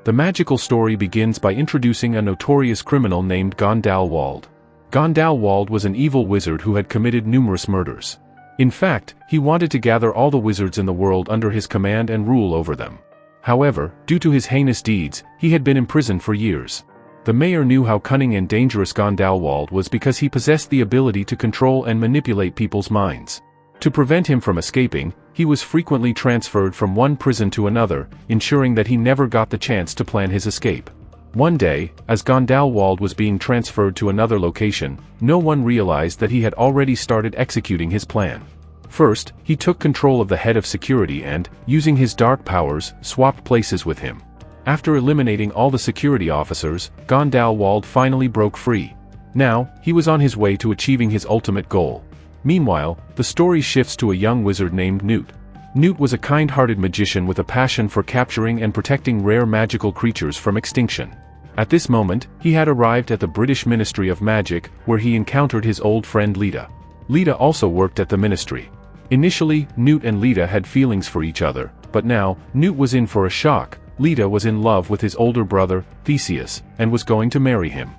The magical story begins by introducing a notorious criminal named Grindelwald. Grindelwald was an evil wizard who had committed numerous murders. In fact, he wanted to gather all the wizards in the world under his command and rule over them. However, due to his heinous deeds, he had been imprisoned for years. The mayor knew how cunning and dangerous Grindelwald was because he possessed the ability to control and manipulate people's minds. To prevent him from escaping, he was frequently transferred from one prison to another, ensuring that he never got the chance to plan his escape. One day, as Grindelwald was being transferred to another location, no one realized that he had already started executing his plan. First, he took control of the head of security and, using his dark powers, swapped places with him. After eliminating all the security officers, Grindelwald finally broke free. Now, he was on his way to achieving his ultimate goal. Meanwhile, the story shifts to a young wizard named Newt. Newt was a kind-hearted magician with a passion for capturing and protecting rare magical creatures from extinction. At this moment, he had arrived at the British Ministry of Magic, where he encountered his old friend Lita. Lita also worked at the ministry. Initially, Newt and Lita had feelings for each other, but now, Newt was in for a shock. Lita was in love with his older brother, Theseus, and was going to marry him.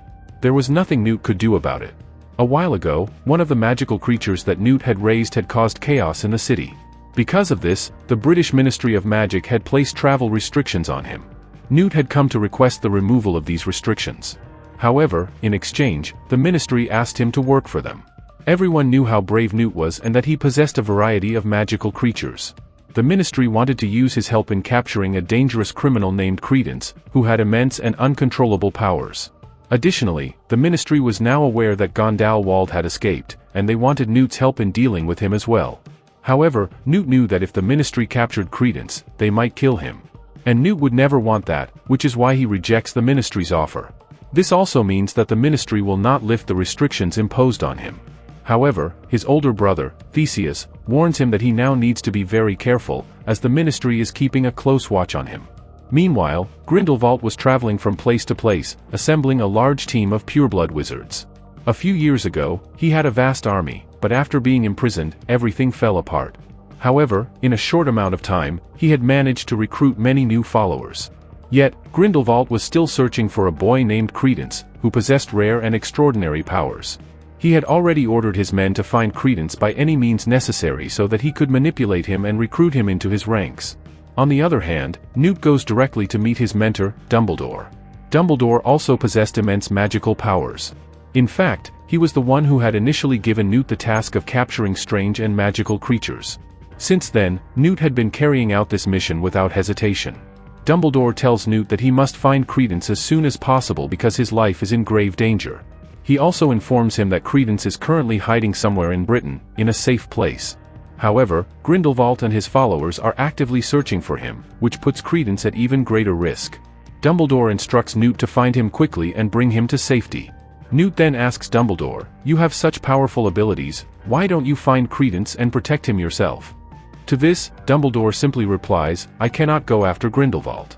There was nothing Newt could do about it. A while ago, one of the magical creatures that Newt had raised had caused chaos in the city. Because of this, the British Ministry of Magic had placed travel restrictions on him. Newt had come to request the removal of these restrictions. However, in exchange, the ministry asked him to work for them. Everyone knew how brave Newt was and that he possessed a variety of magical creatures. The ministry wanted to use his help in capturing a dangerous criminal named Credence, who had immense and uncontrollable powers. Additionally, the ministry was now aware that Grindelwald had escaped, and they wanted Newt's help in dealing with him as well. However, Newt knew that if the ministry captured Credence, they might kill him. And Newt would never want that, which is why he rejects the ministry's offer. This also means that the ministry will not lift the restrictions imposed on him. However, his older brother, Theseus, warns him that he now needs to be very careful, as the ministry is keeping a close watch on him. Meanwhile, Grindelwald was traveling from place to place, assembling a large team of pureblood wizards. A few years ago, he had a vast army, but after being imprisoned, everything fell apart. However, in a short amount of time, he had managed to recruit many new followers. Yet, Grindelwald was still searching for a boy named Credence, who possessed rare and extraordinary powers. He had already ordered his men to find Credence by any means necessary so that he could manipulate him and recruit him into his ranks. On the other hand, Newt goes directly to meet his mentor, Dumbledore. Dumbledore also possessed immense magical powers. In fact, he was the one who had initially given Newt the task of capturing strange and magical creatures. Since then, Newt had been carrying out this mission without hesitation. Dumbledore tells Newt that he must find Credence as soon as possible because his life is in grave danger. He also informs him that Credence is currently hiding somewhere in Britain, in a safe place. However, Grindelwald and his followers are actively searching for him, which puts Credence at even greater risk. Dumbledore instructs Newt to find him quickly and bring him to safety. Newt then asks Dumbledore, "You have such powerful abilities, why don't you find Credence and protect him yourself?" To this, Dumbledore simply replies, "I cannot go after Grindelwald."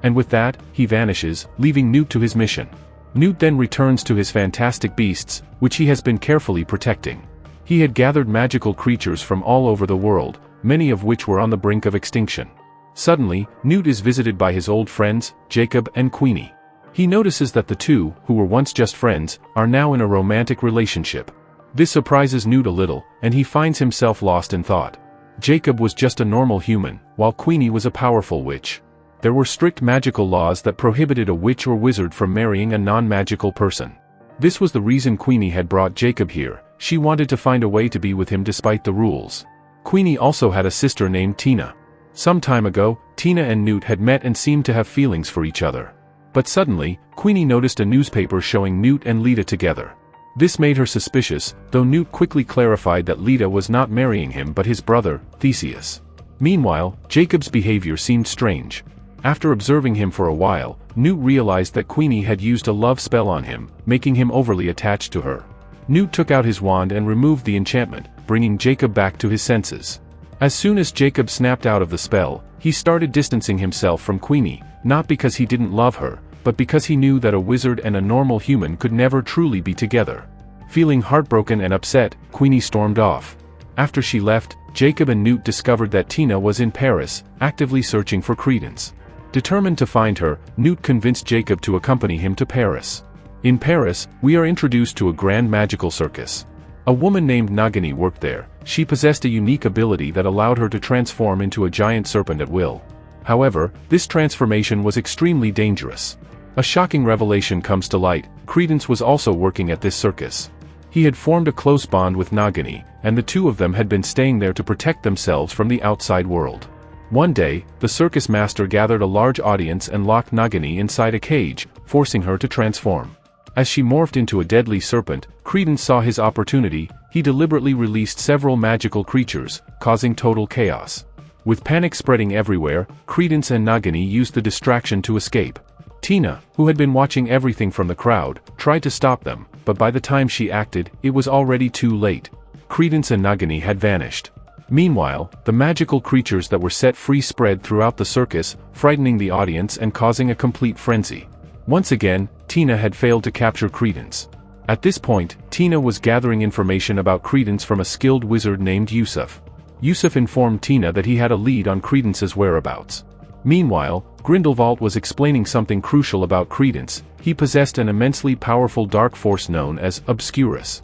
And with that, he vanishes, leaving Newt to his mission. Newt then returns to his fantastic beasts, which he has been carefully protecting. He had gathered magical creatures from all over the world, many of which were on the brink of extinction. Suddenly, Newt is visited by his old friends, Jacob and Queenie. He notices that the two, who were once just friends, are now in a romantic relationship. This surprises Newt a little, and he finds himself lost in thought. Jacob was just a normal human, while Queenie was a powerful witch. There were strict magical laws that prohibited a witch or wizard from marrying a non-magical person. This was the reason Queenie had brought Jacob here. She wanted to find a way to be with him despite the rules. Queenie also had a sister named Tina. Some time ago, Tina and Newt had met and seemed to have feelings for each other. But suddenly, Queenie noticed a newspaper showing Newt and Lita together. This made her suspicious, though Newt quickly clarified that Lita was not marrying him but his brother, Theseus. Meanwhile, Jacob's behavior seemed strange. After observing him for a while, Newt realized that Queenie had used a love spell on him, making him overly attached to her. Newt took out his wand and removed the enchantment, bringing Jacob back to his senses. As soon as Jacob snapped out of the spell, he started distancing himself from Queenie, not because he didn't love her, but because he knew that a wizard and a normal human could never truly be together. Feeling heartbroken and upset, Queenie stormed off. After she left, Jacob and Newt discovered that Tina was in Paris, actively searching for Credence. Determined to find her, Newt convinced Jacob to accompany him to Paris. In Paris, we are introduced to a grand magical circus. A woman named Nagini worked there. She possessed a unique ability that allowed her to transform into a giant serpent at will. However, this transformation was extremely dangerous. A shocking revelation comes to light: Credence was also working at this circus. He had formed a close bond with Nagini, and the two of them had been staying there to protect themselves from the outside world. One day, the circus master gathered a large audience and locked Nagini inside a cage, forcing her to transform. As she morphed into a deadly serpent, Credence saw his opportunity. He deliberately released several magical creatures, causing total chaos. With panic spreading everywhere, Credence and Nagini used the distraction to escape. Tina, who had been watching everything from the crowd, tried to stop them, but by the time she acted, it was already too late. Credence and Nagini had vanished. Meanwhile, the magical creatures that were set free spread throughout the circus, frightening the audience and causing a complete frenzy. Once again, Tina had failed to capture Credence. At this point, Tina was gathering information about Credence from a skilled wizard named Yusuf. Yusuf informed Tina that he had a lead on Credence's whereabouts. Meanwhile, Grindelwald was explaining something crucial about Credence. He possessed an immensely powerful dark force known as Obscurus.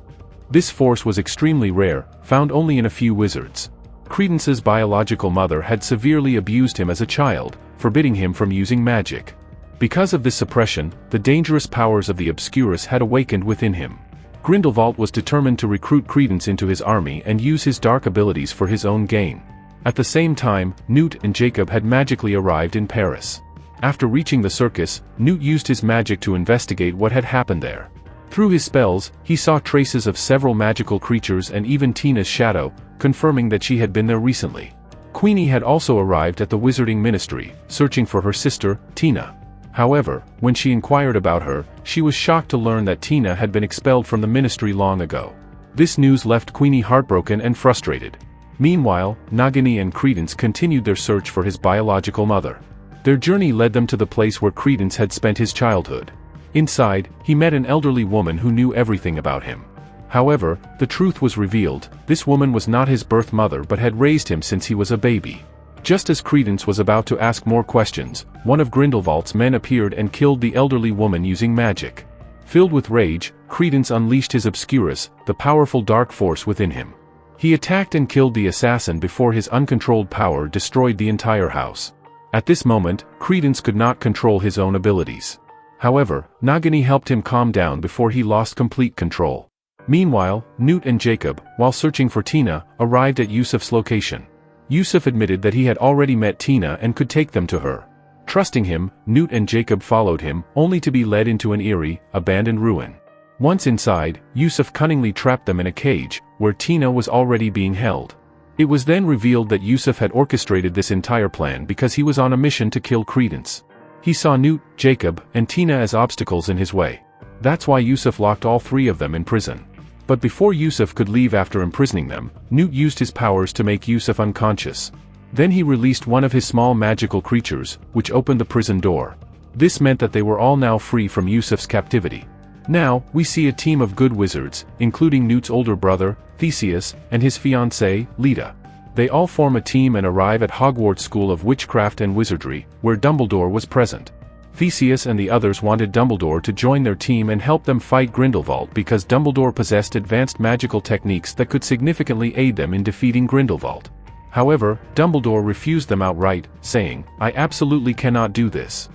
This force was extremely rare, found only in a few wizards. Credence's biological mother had severely abused him as a child, forbidding him from using magic. Because of this suppression, the dangerous powers of the Obscurus had awakened within him. Grindelwald was determined to recruit Credence into his army and use his dark abilities for his own gain. At the same time, Newt and Jacob had magically arrived in Paris. After reaching the circus, Newt used his magic to investigate what had happened there. Through his spells, he saw traces of several magical creatures and even Tina's shadow, confirming that she had been there recently. Queenie had also arrived at the Wizarding Ministry, searching for her sister, Tina. However, when she inquired about her, she was shocked to learn that Tina had been expelled from the ministry long ago. This news left Queenie heartbroken and frustrated. Meanwhile, Nagini and Credence continued their search for his biological mother. Their journey led them to the place where Credence had spent his childhood. Inside, he met an elderly woman who knew everything about him. However, the truth was revealed: this woman was not his birth mother but had raised him since he was a baby. Just as Credence was about to ask more questions, one of Grindelwald's men appeared and killed the elderly woman using magic. Filled with rage, Credence unleashed his Obscurus, the powerful dark force within him. He attacked and killed the assassin before his uncontrolled power destroyed the entire house. At this moment, Credence could not control his own abilities. However, Nagini helped him calm down before he lost complete control. Meanwhile, Newt and Jacob, while searching for Tina, arrived at Yusuf's location. Yusuf admitted that he had already met Tina and could take them to her. Trusting him, Newt and Jacob followed him, only to be led into an eerie, abandoned ruin. Once inside, Yusuf cunningly trapped them in a cage, where Tina was already being held. It was then revealed that Yusuf had orchestrated this entire plan because he was on a mission to kill Credence. He saw Newt, Jacob, and Tina as obstacles in his way. That's why Yusuf locked all three of them in prison. But before Yusuf could leave after imprisoning them, Newt used his powers to make Yusuf unconscious. Then he released one of his small magical creatures, which opened the prison door. This meant that they were all now free from Yusuf's captivity. Now, we see a team of good wizards, including Newt's older brother, Theseus, and his fiancée, Leda. They all form a team and arrive at Hogwarts School of Witchcraft and Wizardry, where Dumbledore was present. Theseus and the others wanted Dumbledore to join their team and help them fight Grindelwald because Dumbledore possessed advanced magical techniques that could significantly aid them in defeating Grindelwald. However, Dumbledore refused them outright, saying, "I absolutely cannot do this."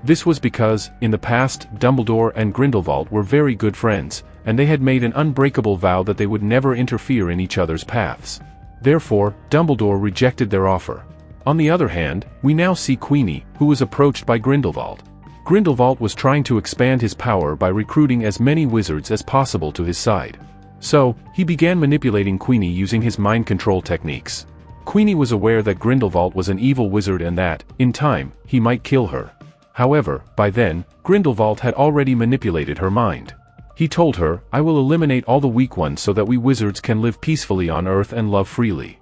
This was because, in the past, Dumbledore and Grindelwald were very good friends, and they had made an unbreakable vow that they would never interfere in each other's paths. Therefore, Dumbledore rejected their offer. On the other hand, we now see Queenie, who was approached by Grindelwald. Grindelwald was trying to expand his power by recruiting as many wizards as possible to his side. So, he began manipulating Queenie using his mind control techniques. Queenie was aware that Grindelwald was an evil wizard and that, in time, he might kill her. However, by then, Grindelwald had already manipulated her mind. He told her, "I will eliminate all the weak ones so that we wizards can live peacefully on Earth and love freely."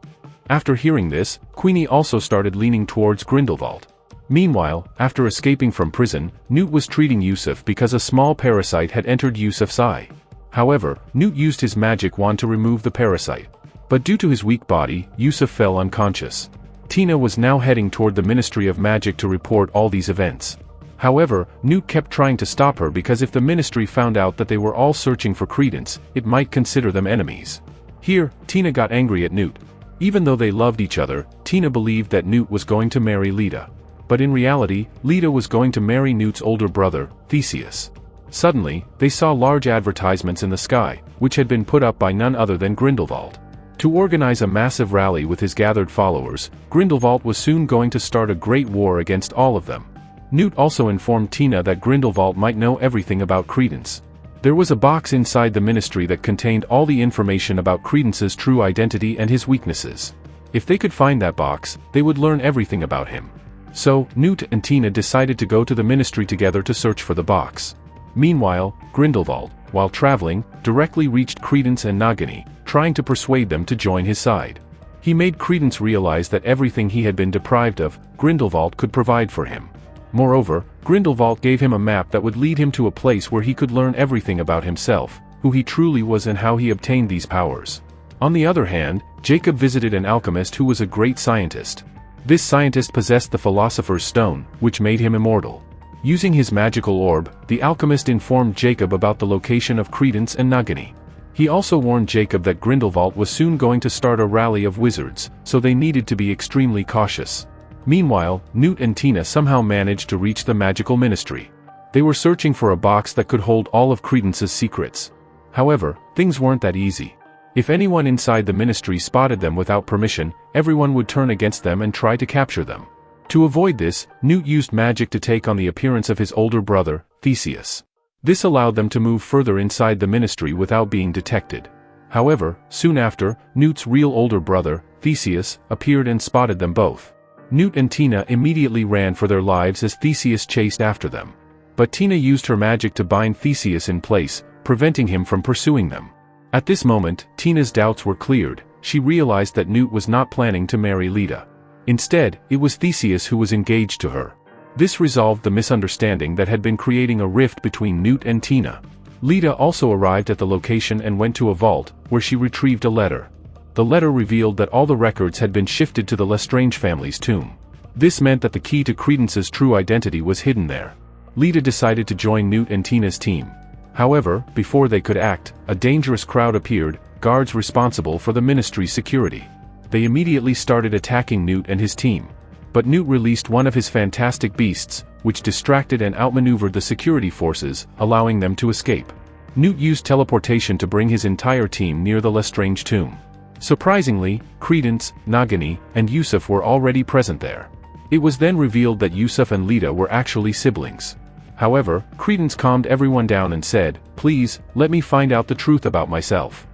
After hearing this, Queenie also started leaning towards Grindelwald. Meanwhile, after escaping from prison, Newt was treating Yusuf because a small parasite had entered Yusuf's eye. However, Newt used his magic wand to remove the parasite. But due to his weak body, Yusuf fell unconscious. Tina was now heading toward the Ministry of Magic to report all these events. However, Newt kept trying to stop her because if the Ministry found out that they were all searching for Credence, it might consider them enemies. Here, Tina got angry at Newt. Even though they loved each other, Tina believed that Newt was going to marry Leda. But in reality, Leda was going to marry Newt's older brother, Theseus. Suddenly, they saw large advertisements in the sky, which had been put up by none other than Grindelwald. To organize a massive rally with his gathered followers, Grindelwald was soon going to start a great war against all of them. Newt also informed Tina that Grindelwald might know everything about Credence. There was a box inside the Ministry that contained all the information about Credence's true identity and his weaknesses. If they could find that box, they would learn everything about him. So, Newt and Tina decided to go to the Ministry together to search for the box. Meanwhile, Grindelwald, while traveling, directly reached Credence and Nagini, trying to persuade them to join his side. He made Credence realize that everything he had been deprived of, Grindelwald could provide for him. Moreover, Grindelwald gave him a map that would lead him to a place where he could learn everything about himself, who he truly was and how he obtained these powers. On the other hand, Jacob visited an alchemist who was a great scientist. This scientist possessed the Philosopher's Stone, which made him immortal. Using his magical orb, the alchemist informed Jacob about the location of Credence and Nagini. He also warned Jacob that Grindelwald was soon going to start a rally of wizards, so they needed to be extremely cautious. Meanwhile, Newt and Tina somehow managed to reach the magical ministry. They were searching for a box that could hold all of Credence's secrets. However, things weren't that easy. If anyone inside the ministry spotted them without permission, everyone would turn against them and try to capture them. To avoid this, Newt used magic to take on the appearance of his older brother, Theseus. This allowed them to move further inside the ministry without being detected. However, soon after, Newt's real older brother, Theseus, appeared and spotted them both. Newt and Tina immediately ran for their lives as Theseus chased after them. But Tina used her magic to bind Theseus in place, preventing him from pursuing them. At this moment, Tina's doubts were cleared. She realized that Newt was not planning to marry Leda. Instead, it was Theseus who was engaged to her. This resolved the misunderstanding that had been creating a rift between Newt and Tina. Leda also arrived at the location and went to a vault, where she retrieved a letter. The letter revealed that all the records had been shifted to the Lestrange family's tomb. This meant that the key to Credence's true identity was hidden there. Leda decided to join Newt and Tina's team. However, before they could act, a dangerous crowd appeared, guards responsible for the ministry's security. They immediately started attacking Newt and his team. But Newt released one of his fantastic beasts, which distracted and outmaneuvered the security forces, allowing them to escape. Newt used teleportation to bring his entire team near the Lestrange tomb. Surprisingly, Credence, Nagini, and Yusuf were already present there. It was then revealed that Yusuf and Leda were actually siblings. However, Credence calmed everyone down and said, "Please, let me find out the truth about myself."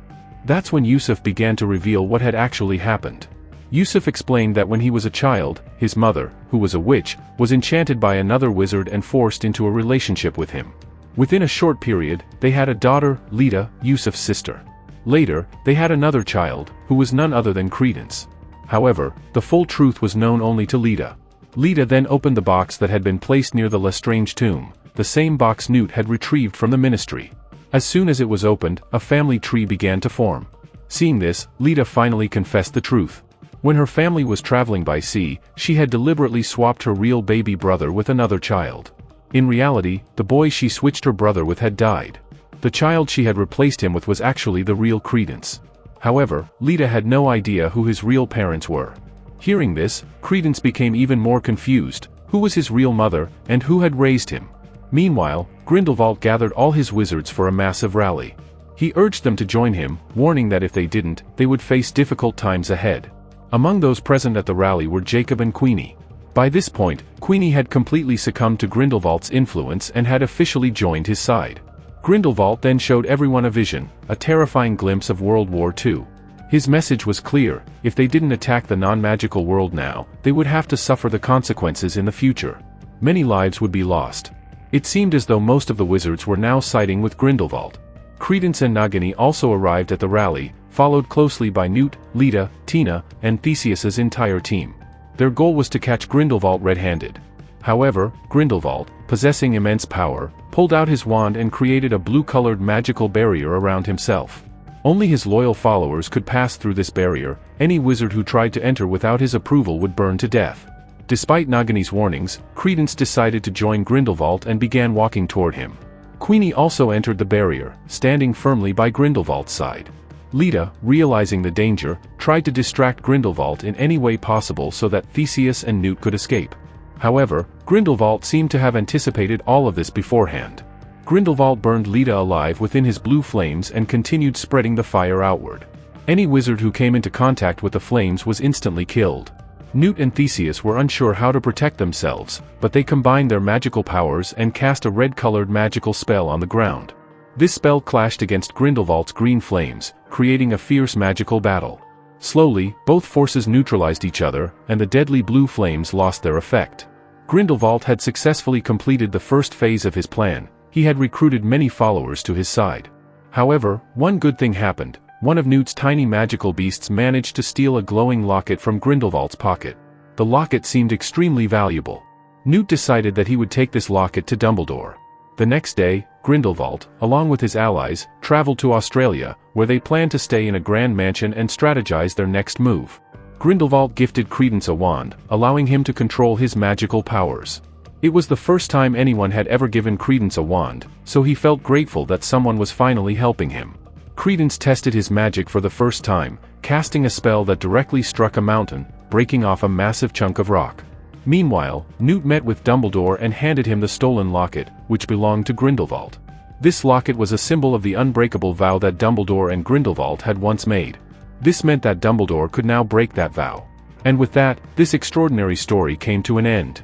That's when Yusuf began to reveal what had actually happened. Yusuf explained that when he was a child, his mother, who was a witch, was enchanted by another wizard and forced into a relationship with him. Within a short period, they had a daughter, Leda, Yusuf's sister. Later, they had another child, who was none other than Credence. However, the full truth was known only to Leda. Leda then opened the box that had been placed near the Lestrange tomb, the same box Newt had retrieved from the ministry. As soon as it was opened, a family tree began to form. Seeing this, Leda finally confessed the truth. When her family was traveling by sea, she had deliberately swapped her real baby brother with another child. In reality, the boy she switched her brother with had died. The child she had replaced him with was actually the real Credence. However, Leda had no idea who his real parents were. Hearing this, Credence became even more confused. Who was his real mother, and who had raised him? Meanwhile, Grindelwald gathered all his wizards for a massive rally. He urged them to join him, warning that if they didn't, they would face difficult times ahead. Among those present at the rally were Jacob and Queenie. By this point, Queenie had completely succumbed to Grindelwald's influence and had officially joined his side. Grindelwald then showed everyone a vision, a terrifying glimpse of World War II. His message was clear: if they didn't attack the non-magical world now, they would have to suffer the consequences in the future. Many lives would be lost. It seemed as though most of the wizards were now siding with Grindelwald. Credence and Nagini also arrived at the rally, followed closely by Newt, Leda, Tina, and Theseus's entire team. Their goal was to catch Grindelwald red-handed. However, Grindelwald, possessing immense power, pulled out his wand and created a blue-colored magical barrier around himself. Only his loyal followers could pass through this barrier. Any wizard who tried to enter without his approval would burn to death. Despite Nagini's warnings, Credence decided to join Grindelwald and began walking toward him. Queenie also entered the barrier, standing firmly by Grindelwald's side. Lita, realizing the danger, tried to distract Grindelwald in any way possible so that Theseus and Newt could escape. However, Grindelwald seemed to have anticipated all of this beforehand. Grindelwald burned Lita alive within his blue flames and continued spreading the fire outward. Any wizard who came into contact with the flames was instantly killed. Newt and Theseus were unsure how to protect themselves, but they combined their magical powers and cast a red-colored magical spell on the ground. This spell clashed against Grindelwald's green flames, creating a fierce magical battle. Slowly, both forces neutralized each other, and the deadly blue flames lost their effect. Grindelwald had successfully completed the first phase of his plan. He had recruited many followers to his side. However, one good thing happened. One of Newt's tiny magical beasts managed to steal a glowing locket from Grindelwald's pocket. The locket seemed extremely valuable. Newt decided that he would take this locket to Dumbledore. The next day, Grindelwald, along with his allies, traveled to Australia, where they planned to stay in a grand mansion and strategize their next move. Grindelwald gifted Credence a wand, allowing him to control his magical powers. It was the first time anyone had ever given Credence a wand, so he felt grateful that someone was finally helping him. Credence tested his magic for the first time, casting a spell that directly struck a mountain, breaking off a massive chunk of rock. Meanwhile, Newt met with Dumbledore and handed him the stolen locket, which belonged to Grindelwald. This locket was a symbol of the unbreakable vow that Dumbledore and Grindelwald had once made. This meant that Dumbledore could now break that vow. And with that, this extraordinary story came to an end.